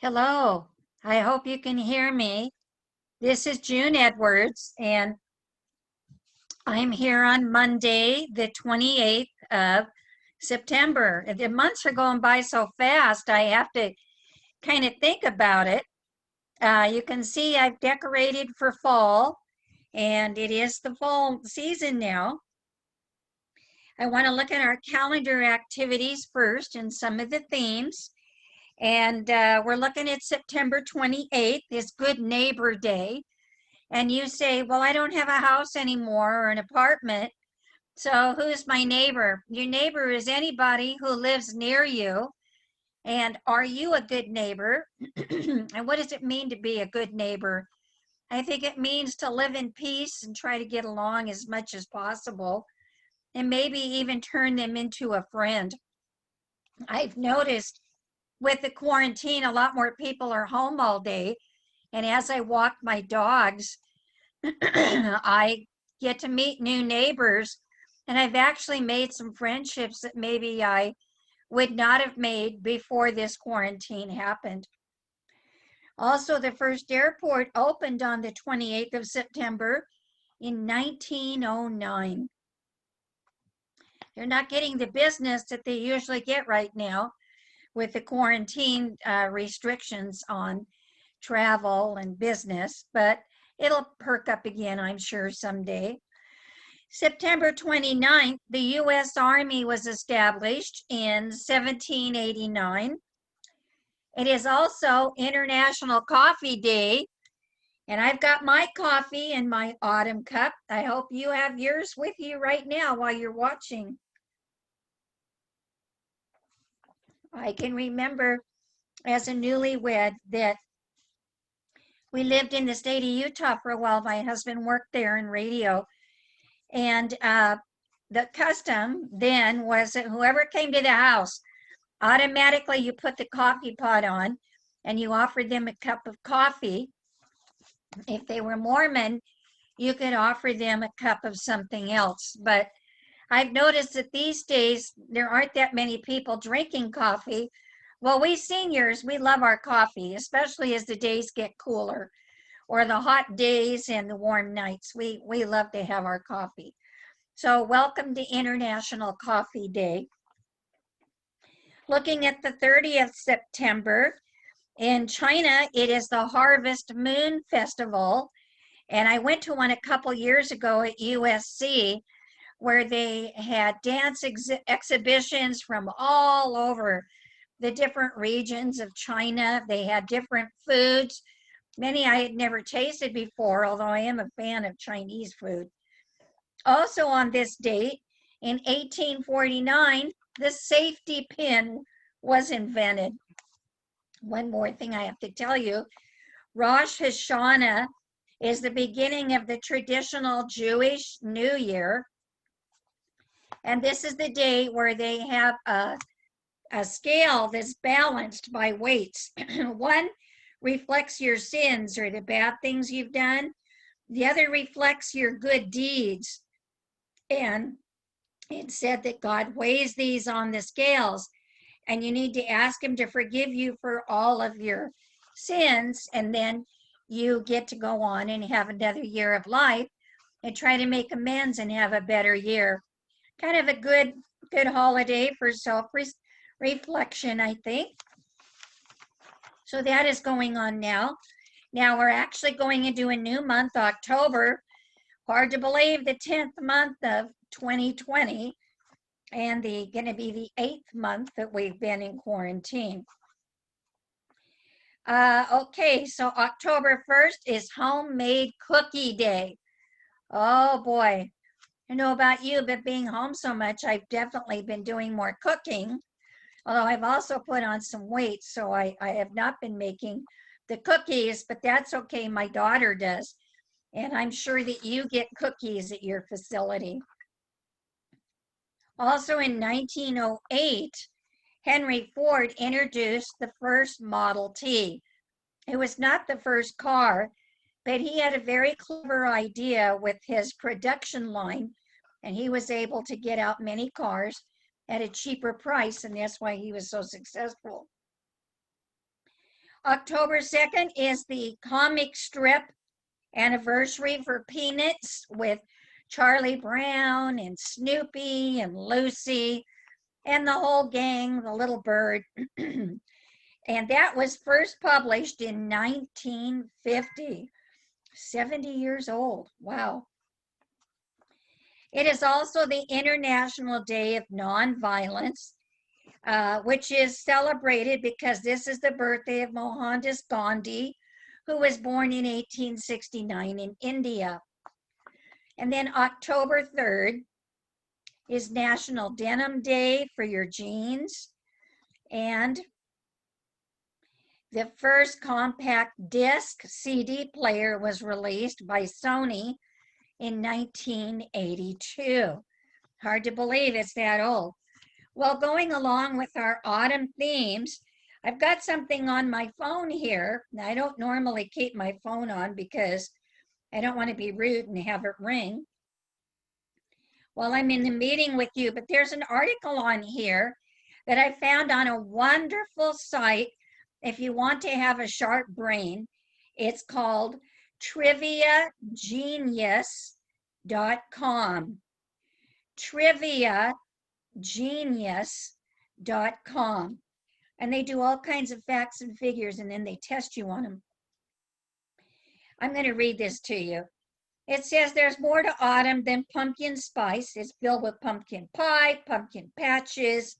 Hello, I hope you can hear me. This is June Edwards, and I'm here on Monday, the 28th of September. The months are going by so fast, I have to kind of think about it. You can see I've decorated for fall, and it is the fall season now. I want to look at our calendar activities first and some of the themes. And we're looking at September 28th, is Good Neighbor Day. And you say, well, I don't have a house anymore or an apartment. So who's my neighbor? Your neighbor is anybody who lives near you. And are you a good neighbor? And what does it mean to be a good neighbor? I think it means to live in peace and try to get along as much as possible, and maybe even turn them into a friend. I've noticed with the quarantine, a lot more people are home all day. And as I walk my dogs, I get to meet new neighbors, and I've actually made some friendships that maybe I would not have made before this quarantine happened. Also, the first airport opened on the 28th of September in 1909. They're not getting the business that they usually get right now with the quarantine restrictions on travel and business, but it'll perk up again, I'm sure, someday. September 29th, the U.S. Army was established in 1789. It is also International Coffee Day, and I've got my coffee in my autumn cup. I hope you have yours with you right now while you're watching. I can remember as a newlywed that we lived in the state of Utah for a while. My husband worked there in radio. And the custom then was that whoever came to the house, automatically you put the coffee pot on and you offered them a cup of coffee. If they were Mormon, you could offer them a cup of something else. But I've noticed that these days there aren't that many people drinking coffee. Well, we seniors, we love our coffee, especially as the days get cooler or the hot days and the warm nights. We love to have our coffee. So welcome to International Coffee Day. Looking at the 30th September, in China, it is the Harvest Moon Festival. And I went to one a couple years ago at USC where they had dance exhibitions from all over the different regions of China. They had different foods, many I had never tasted before, although I am a fan of Chinese food. Also on this date, in 1849, the safety pin was invented. One more thing I have to tell you, Rosh Hashanah is the beginning of the traditional Jewish New Year. And this is the day where they have a scale that's balanced by weights. One reflects your sins or the bad things you've done. The other reflects your good deeds. And it said that God weighs these on the scales, and you need to ask him to forgive you for all of your sins, and then you get to go on and have another year of life and try to make amends and have a better year. Kind of a good holiday for self-reflection, I think. So that is going on now. Now we're actually going into a new month, October. Hard to believe, the 10th month of 2020, and going to be the 8th month that we've been in quarantine. Okay, so October 1st is Homemade Cookie Day. Oh boy, I know about you, but being home so much, I've definitely been doing more cooking. Although I've also put on some weight, so I have not been making the cookies, but that's okay. My daughter does. And I'm sure that you get cookies at your facility. Also in 1908, Henry Ford introduced the first Model T. It was not the first car, but he had a very clever idea with his production line, and he was able to get out many cars at a cheaper price, and that's why he was so successful. October 2nd is the comic strip anniversary for Peanuts with Charlie Brown and Snoopy and Lucy and the whole gang, the little bird. And that was first published in 1950. 70 years old. Wow. It is also the International Day of Nonviolence, which is celebrated because this is the birthday of Mohandas Gandhi, who was born in 1869 in India. And then October 3rd is National Denim Day for your jeans. And the first compact disc CD player was released by Sony in 1982. Hard to believe it's that old. Well, going along with our autumn themes, I've got something on my phone here. Now, I don't normally keep my phone on because I don't want to be rude and have it ring while I'm in the meeting with you, but there's an article on here that I found on a wonderful site. If you want to have a sharp brain, it's called TriviaGenius.com. TriviaGenius.com. And they do all kinds of facts and figures, and then they test you on them. I'm going to read this to you. It says there's more to autumn than pumpkin spice. It's filled with pumpkin pie, pumpkin patches,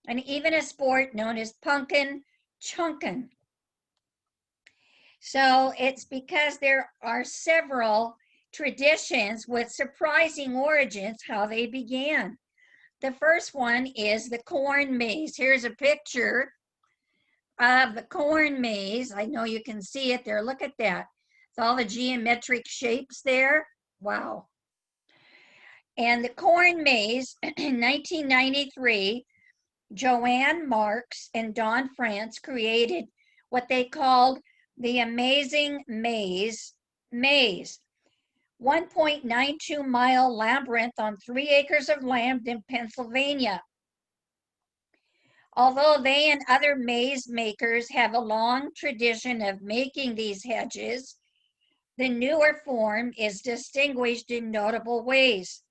and even a sport known as pumpkin chunkin'. So it's because there are several traditions with surprising origins, how they began. The first one is the corn maze. Here's a picture of the corn maze. I know you can see it there. Look at that. It's all the geometric shapes there. Wow. And the corn maze in 1993, Joanne Marks and Don France created what they called the Amazing Maze 1.92-mile labyrinth on 3 acres of land in Pennsylvania. Although they and other maze makers have a long tradition of making these hedges, the newer form is distinguished in notable ways.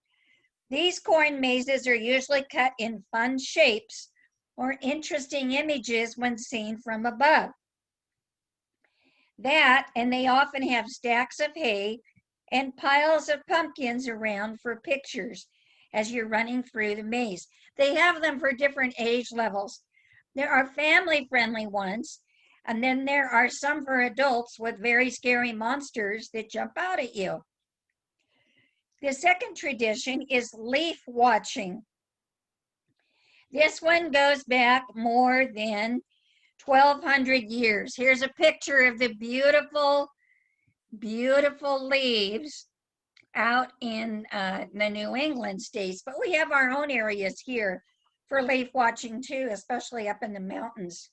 These corn mazes are usually cut in fun shapes or interesting images when seen from above. That, and they often have stacks of hay and piles of pumpkins around for pictures as you're running through the maze. They have them for different age levels. There are family-friendly ones, and then there are some for adults with very scary monsters that jump out at you. The second tradition is leaf watching. This one goes back more than 1,200 years. Here's a picture of the beautiful, beautiful leaves out in the New England states, but we have our own areas here for leaf watching too, especially up in the mountains.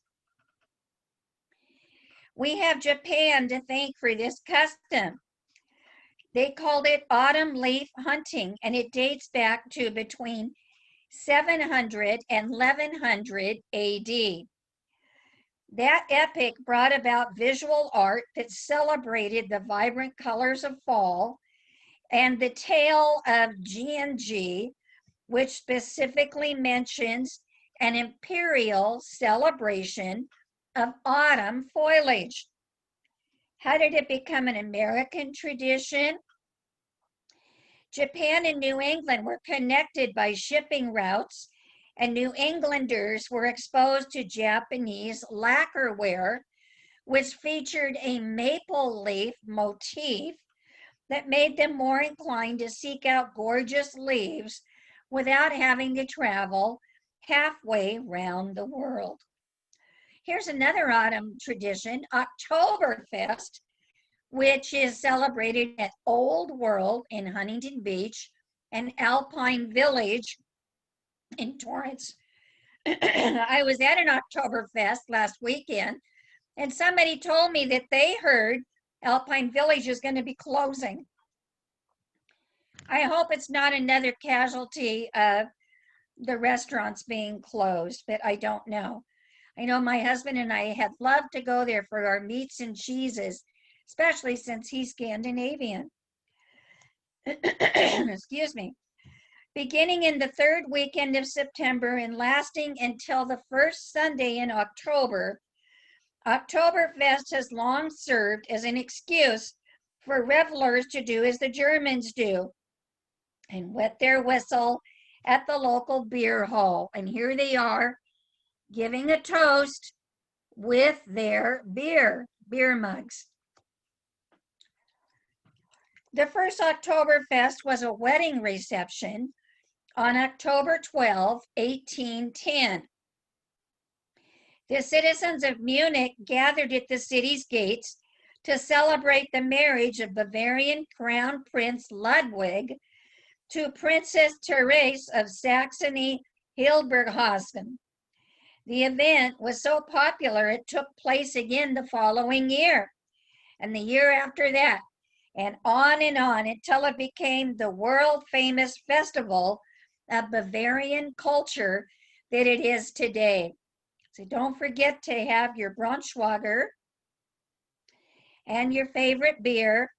We have Japan to thank for this custom. They called it autumn leaf hunting, and it dates back to between 700 and 1100 AD. That epoch brought about visual art that celebrated the vibrant colors of fall, and the tale of Jianji, which specifically mentions an imperial celebration of autumn foliage. How did it become an American tradition? Japan and New England were connected by shipping routes, and New Englanders were exposed to Japanese lacquerware, which featured a maple leaf motif that made them more inclined to seek out gorgeous leaves without having to travel halfway around the world. Here's another autumn tradition, Oktoberfest, which is celebrated at Old World in Huntington Beach and Alpine Village in Torrance. I was at an Oktoberfest last weekend, and somebody told me that they heard Alpine Village is going to be closing. I hope it's not another casualty of the restaurants being closed, but I don't know. I know my husband and I had loved to go there for our meats and cheeses, especially since he's Scandinavian. Excuse me. Beginning in the third weekend of September and lasting until the first Sunday in October, Oktoberfest has long served as an excuse for revelers to do as the Germans do and wet their whistle at the local beer hall. And here they are giving a toast with their beer mugs. The first Oktoberfest was a wedding reception on October 12, 1810. The citizens of Munich gathered at the city's gates to celebrate the marriage of Bavarian Crown Prince Ludwig to Princess Therese of Saxony-Hildburghausen. The event was so popular it took place again the following year, and the year after that, and on until it became the world-famous festival of Bavarian culture that it is today. So don't forget to have your Braunschweiger and your favorite beer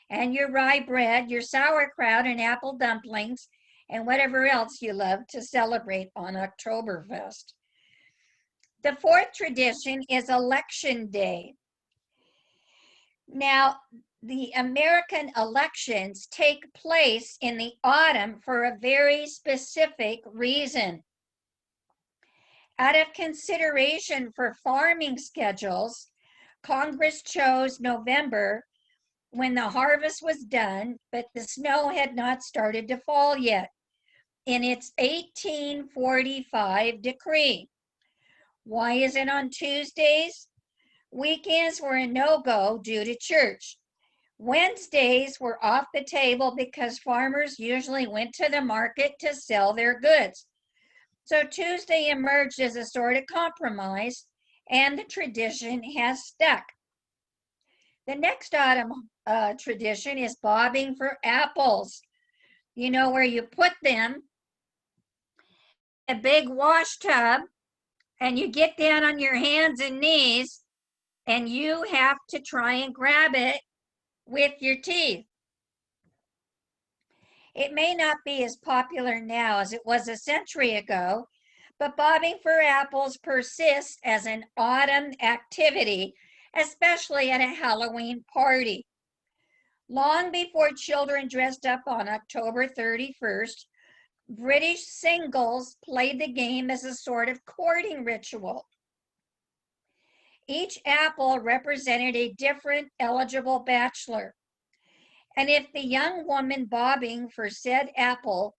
and your rye bread, your sauerkraut and apple dumplings, and whatever else you love to celebrate on Oktoberfest. The fourth tradition is Election Day. Now, the American elections take place in the autumn for a very specific reason. Out of consideration for farming schedules, Congress chose November when the harvest was done, but the snow had not started to fall yet, in its 1845 decree. Why is it on Tuesdays? Weekends were a no-go due to church. Wednesdays were off the table because farmers usually went to the market to sell their goods. So Tuesday emerged as a sort of compromise, and the tradition has stuck. The next autumn tradition is bobbing for apples. You know, where you put them in a big wash tub and you get down on your hands and knees and you have to try and grab it with your teeth. It may not be as popular now as it was a century ago, but bobbing for apples persists as an autumn activity, especially at a Halloween party. Long before children dressed up on October 31st, British singles played the game as a sort of courting ritual. Each apple represented a different eligible bachelor. And if the young woman bobbing for said apple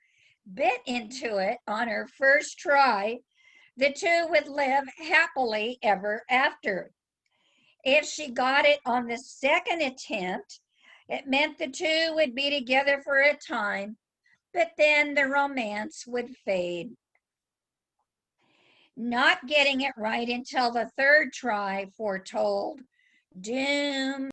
bit into it on her first try, the two would live happily ever after. If she got it on the second attempt, it meant the two would be together for a time, but then the romance would fade. Not getting it right until the third try foretold doom.